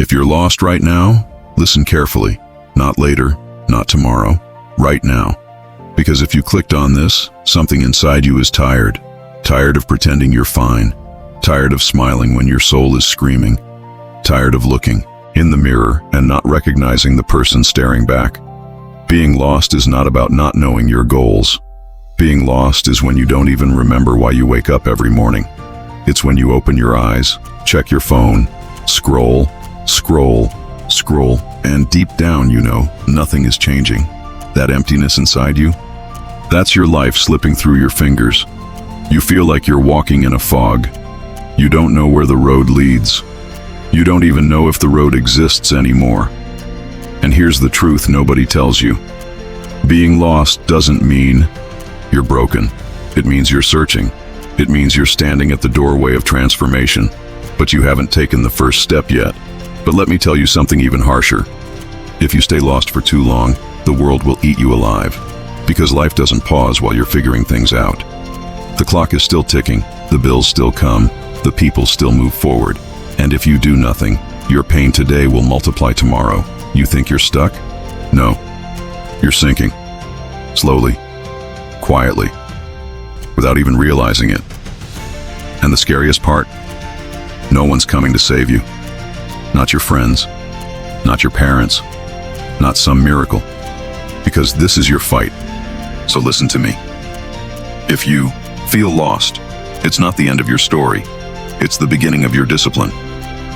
If you're lost right now, listen carefully. Not later, not tomorrow, right now. Because if you clicked on this, something inside you is tired. Tired of pretending you're fine. Tired of smiling when your soul is screaming. Tired of looking in the mirror and not recognizing the person staring back. Being lost is not about not knowing your goals. Being lost is when you don't even remember why you wake up every morning. It's when you open your eyes, check your phone, scroll, and deep down you know nothing is changing. That emptiness inside you, that's your life slipping through your fingers. You feel like you're walking in a fog. You don't know where the road leads. You don't even know if the road exists anymore. And here's the truth nobody tells you. Being lost doesn't mean you're broken. It means you're searching. It means you're standing at the doorway of transformation, but you haven't taken the first step yet. But let me tell you something even harsher. If you stay lost for too long, the world will eat you alive. Because life doesn't pause while you're figuring things out. The clock is still ticking, the bills still come, the people still move forward. And if you do nothing, your pain today will multiply tomorrow. You think you're stuck? No. You're sinking. Slowly. Quietly. Without even realizing it. And the scariest part? No one's coming to save you. Not your friends. Not your parents. Not some miracle. Because this is your fight. So listen to me. If you feel lost, it's not the end of your story. It's the beginning of your discipline.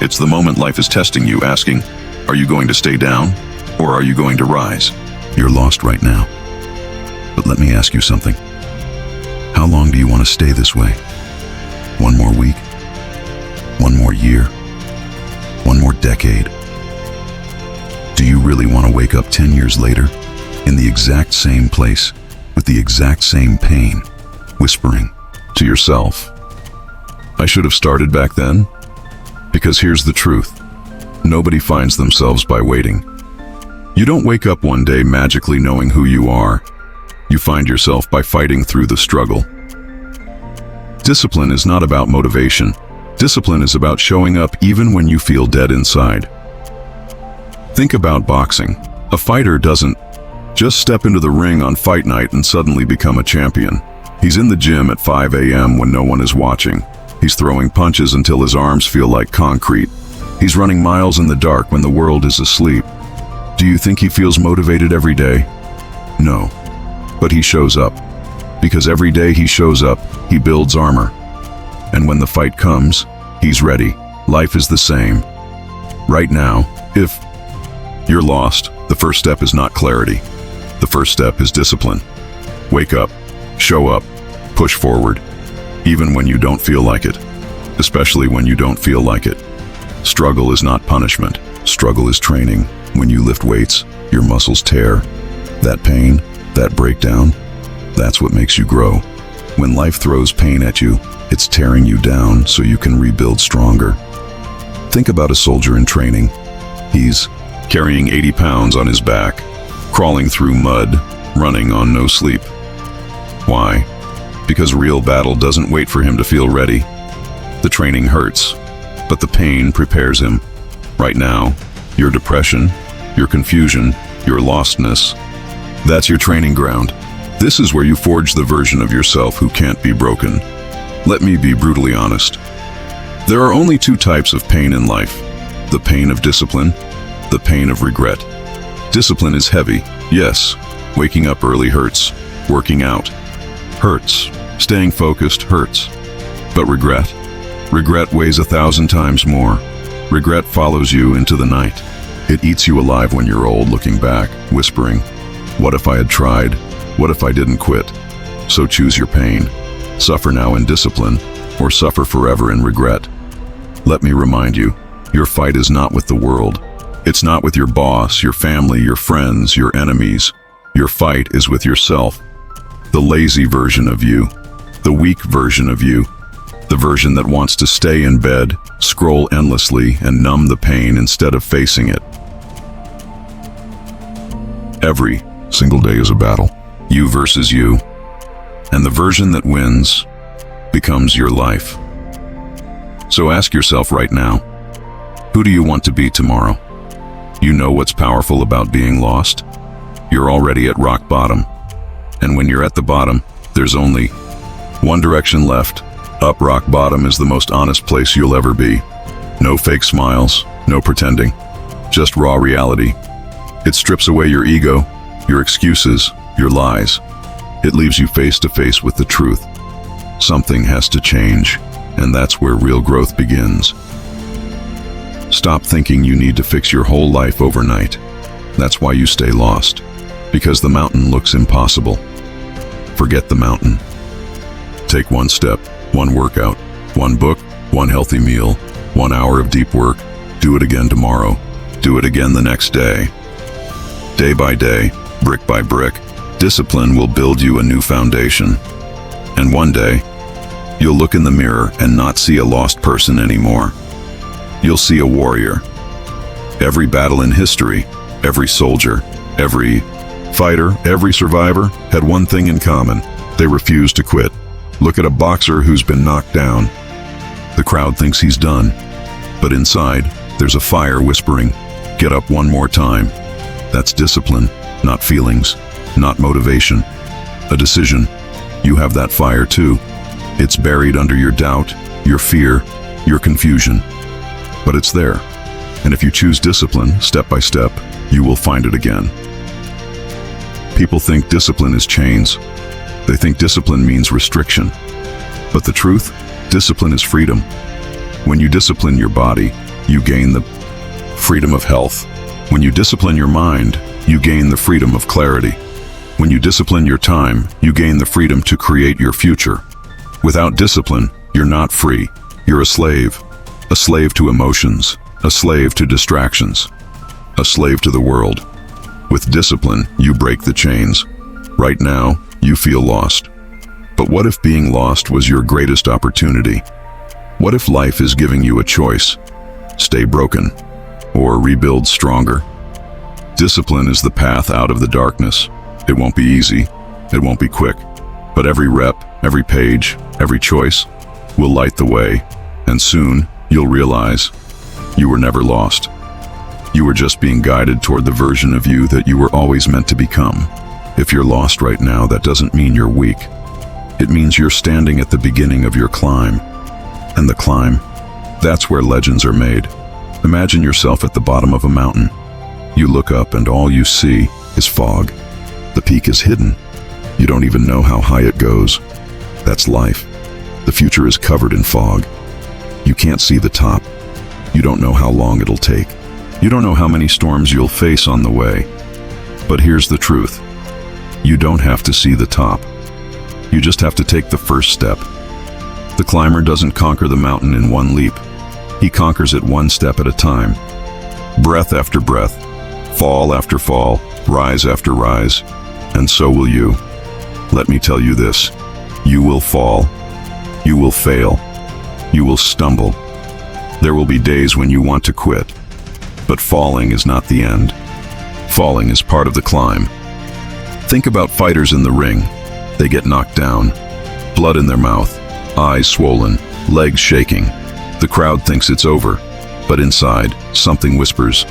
It's the moment life is testing you, asking, are you going to stay down or are you going to rise? You're lost right now. But let me ask you something. How long do you want to stay this way? 1 more week? 1 more year? 1 more decade? Do you really want to wake up 10 years later in the exact same place with the exact same pain, whispering to yourself, I should have started back then? Because here's the truth. Nobody finds themselves by waiting. You don't wake up one day magically knowing who you are. You find yourself by fighting through the struggle. Discipline is not about motivation. Discipline is about showing up even when you feel dead inside. Think about boxing. A fighter doesn't just step into the ring on fight night and suddenly become a champion. He's in the gym at 5 a.m. when no one is watching. He's throwing punches until his arms feel like concrete. He's running miles in the dark when the world is asleep. Do you think he feels motivated every day? No. But he shows up. Because every day he shows up, he builds armor. And when the fight comes, he's ready. Life is the same. Right now, if you're lost, the first step is not clarity. The first step is discipline. Wake up, show up, push forward, even when you don't feel like it, especially when you don't feel like it. Struggle is not punishment. Struggle is training. When you lift weights, your muscles tear. That pain, that breakdown, that's what makes you grow. When life throws pain at you, it's tearing you down so you can rebuild stronger. Think about a soldier in training. He's carrying 80 pounds on his back, crawling through mud, running on no sleep. Why? Because real battle doesn't wait for him to feel ready. The training hurts, but the pain prepares him. Right now, your depression, your confusion, your lostness, that's your training ground. This is where you forge the version of yourself who can't be broken. Let me be brutally honest. There are only 2 types of pain in life. The pain of discipline, the pain of regret. Discipline is heavy, yes. Waking up early hurts. Working out hurts. Staying focused hurts. But regret? Regret weighs 1,000 times more. Regret follows you into the night. It eats you alive when you're old, looking back, whispering, what if I had tried? What if I didn't quit? So choose your pain. Suffer now in discipline, or suffer forever in regret. Let me remind you, your fight is not with the world. It's not with your boss, your family, your friends, your enemies. Your fight is with yourself. The lazy version of you. The weak version of you. The version that wants to stay in bed, scroll endlessly, and numb the pain instead of facing it. Every single day is a battle. You versus you. And the version that wins becomes your life. So ask yourself right now, Who do you want to be tomorrow? You know what's powerful about being lost? You're already at rock bottom. And when you're at the bottom, there's only one direction left. Up. Rock bottom is the most honest place you'll ever be. No fake smiles, no pretending, just raw reality. It strips away your ego, your excuses, your lies. It leaves you face to face with the truth. Something has to change, and that's where real growth begins. Stop thinking you need to fix your whole life overnight. That's why you stay lost, because the mountain looks impossible. Forget the mountain. Take one step, one workout, one book, one healthy meal, 1 hour of deep work. Do it again tomorrow. Do it again the next day. Day by day, brick by brick, discipline will build you a new foundation. And one day, you'll look in the mirror and not see a lost person anymore. You'll see a warrior. Every battle in history, every soldier, every fighter, every survivor had one thing in common. They refused to quit. Look at a boxer who's been knocked down. The crowd thinks he's done, but inside, there's a fire whispering, "Get up one more time." That's discipline, not feelings, not motivation. A decision. You have that fire too. It's buried under your doubt, your fear, your confusion. But it's there. And if you choose discipline, step by step, you will find it again. People think discipline is chains. They think discipline means restriction. But the truth, discipline is freedom. When you discipline your body, you gain the freedom of health. When you discipline your mind, you gain the freedom of clarity. When you discipline your time, you gain the freedom to create your future. Without discipline, you're not free. You're a slave to emotions, a slave to distractions, a slave to the world. With discipline, you break the chains. Right now, you feel lost. But what if being lost was your greatest opportunity? What if life is giving you a choice? Stay broken, or rebuild stronger? Discipline is the path out of the darkness. It won't be easy, it won't be quick, but every rep, every page, every choice will light the way, and soon you'll realize you were never lost. You were just being guided toward the version of you that you were always meant to become. If you're lost right now, that doesn't mean you're weak. It means you're standing at the beginning of your climb. And the climb, that's where legends are made. Imagine yourself at the bottom of a mountain. You look up and all you see is fog. The peak is hidden. You don't even know how high it goes. That's life. The future is covered in fog. You can't see the top. You don't know how long it'll take. You don't know how many storms you'll face on the way. But here's the truth. You don't have to see the top. You just have to take the first step. The climber doesn't conquer the mountain in one leap. He conquers it one step at a time. Breath after breath, fall after fall, rise after rise. And so will you. Let me tell you this. You will fall. You will fail. You will stumble. There will be days when you want to quit. But falling is not the end. Falling is part of the climb. Think about fighters in the ring. They get knocked down. Blood in their mouth, eyes swollen, legs shaking. The crowd thinks it's over, but inside, something whispers,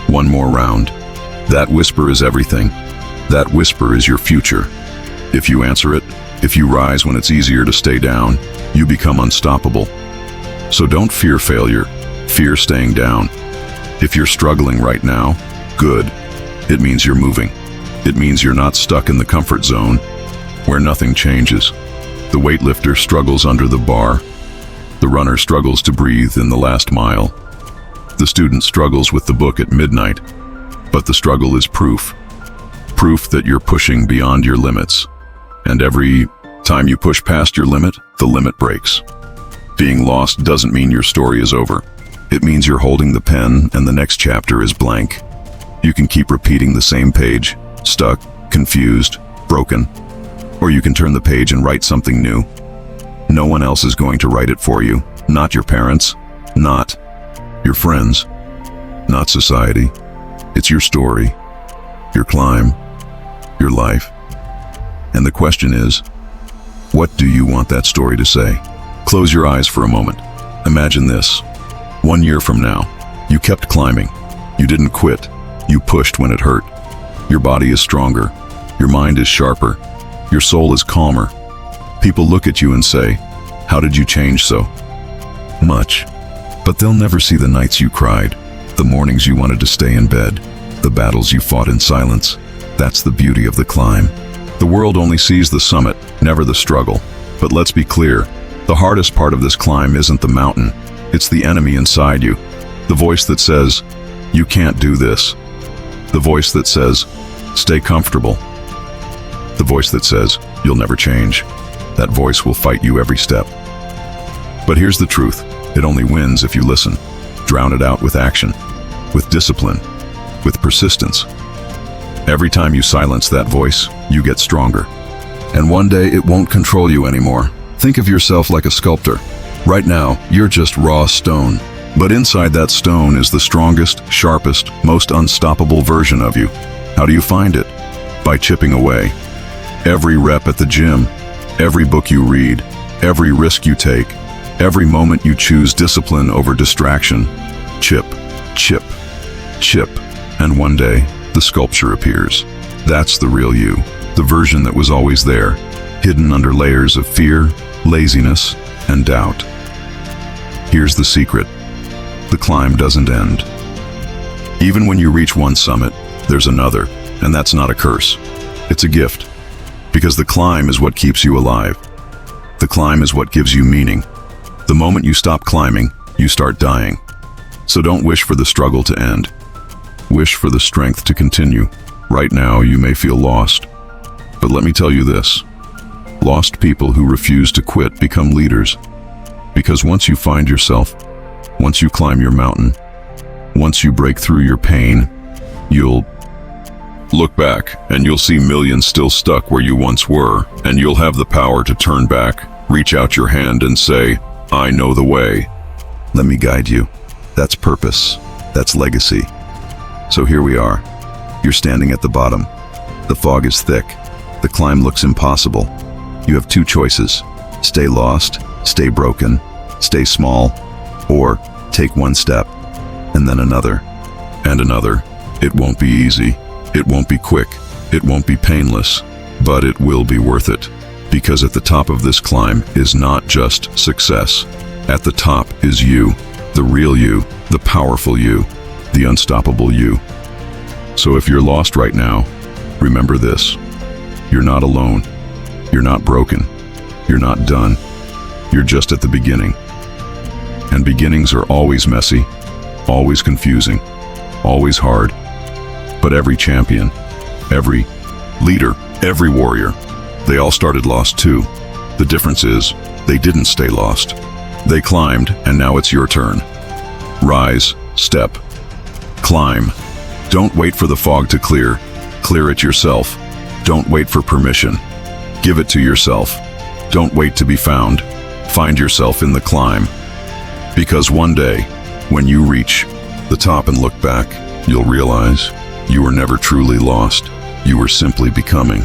"One more round." That whisper is everything. That whisper is your future. If you answer it, if you rise when it's easier to stay down, you become unstoppable. So don't fear failure, fear staying down. If you're struggling right now, good. It means you're moving. It means you're not stuck in the comfort zone, where nothing changes. The weightlifter struggles under the bar. The runner struggles to breathe in the last mile. The student struggles with the book at midnight. But the struggle is proof. Proof that you're pushing beyond your limits. And every time you push past your limit, the limit breaks. Being lost doesn't mean your story is over. It means you're holding the pen and the next chapter is blank. You can keep repeating the same page, stuck, confused, broken. Or you can turn the page and write something new. No one else is going to write it for you. Not your parents, not your friends, not society. It's your story, your climb, your life. And the question is, what do you want that story to say? Close your eyes for a moment. Imagine this. 1 year from now, You kept climbing. You didn't quit. You pushed when it hurt. Your body is stronger. Your mind is sharper. Your soul is calmer. People look at you and say, "How did you change so much?" But they'll never see the nights you cried, the mornings you wanted to stay in bed, the battles you fought in silence. That's the beauty of the climb. The world only sees the summit, never the struggle. But let's be clear, the hardest part of this climb isn't the mountain. It's the enemy inside you. The voice that says, "You can't do this." The voice that says, "Stay comfortable." The voice that says, "You'll never change." That voice will fight you every step. But here's the truth. It only wins if you listen. Drown it out with action, with discipline, with persistence. Every time you silence that voice, you get stronger. And one day it won't control you anymore. Think of yourself like a sculptor. Right now, you're just raw stone. But inside that stone is the strongest, sharpest, most unstoppable version of you. How do you find it? By chipping away. Every rep at the gym, every book you read, every risk you take, every moment you choose discipline over distraction. Chip, chip, chip. And one day, the sculpture appears. That's the real you, the version that was always there, hidden under layers of fear, laziness, and doubt. Here's the secret. The climb doesn't end. Even when you reach one summit, there's another, and that's not a curse. It's a gift. Because the climb is what keeps you alive. The climb is what gives you meaning. The moment you stop climbing, you start dying. So don't wish for the struggle to end. Wish for the strength to continue. Right now, you may feel lost. But let me tell you this. Lost people who refuse to quit become leaders. Because once you find yourself, once you climb your mountain, once you break through your pain, you'll look back and you'll see millions still stuck where you once were, and you'll have the power to turn back, reach out your hand and say, "I know the way. Let me guide you." That's purpose. That's legacy. So here we are. You're standing at the bottom. The fog is thick. The climb looks impossible. You have two choices. Stay lost, stay broken, stay small, or take one step, and then another, and another. It won't be easy. It won't be quick. It won't be painless. But it will be worth it. Because at the top of this climb is not just success. At the top is you, the real you, the powerful you, the unstoppable you. So if you're lost right now, remember this. You're not alone. You're not broken. You're not done. You're just at the beginning. And beginnings are always messy, always confusing, always hard. But every champion, every leader, every warrior, they all started lost too. The difference is, they didn't stay lost. They climbed, and now it's your turn. Rise, step, climb. Don't wait for the fog to clear. Clear it yourself. Don't wait for permission. Give it to yourself. Don't wait to be found. Find yourself in the climb. Because one day, when you reach the top and look back, you'll realize you were never truly lost. You were simply becoming.